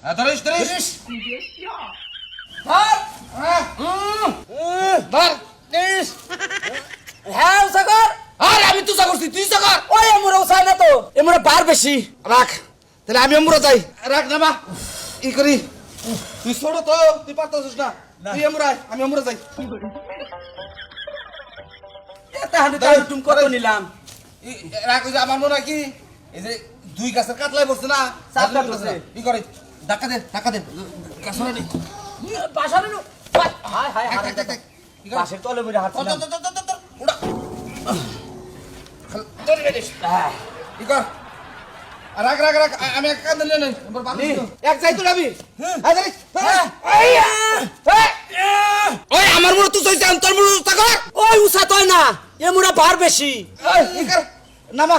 ধরিস ধর ইস হ্যাঁ উসা কর আরে আমি তুই করছি তুই কর ওই এমুরা উসাই না তো এমুরা বার বেশি রাখ তাহলে আমি এমরা যাই রাখ না মা ই করি তুই ছোট তো তুই পারতাছিস না তুই এমরাই আমি এমরা যাই এত হাঁটু টানু টুম কত নিলাম রাখ ওই যে আমার মনে হয় কি এই যে দুই গাছের কাতলাই পড়ছে না চাপ কাটতেছে। ই করে ধাক্কা দে গাছরা নি বাসারে নো হায় হায় হায় বাসের তলে বইরা হাঁটছিলাম উড়া ধরে বেরিস ই কর রাখ আমি এক কাঁদে নিয়ে নেই এক যাই তো যাবি ওই আমার মনে তুই চাইছিস তোর মনে তা কর ওই উসা তয় না এমুরা বার বেশি নামা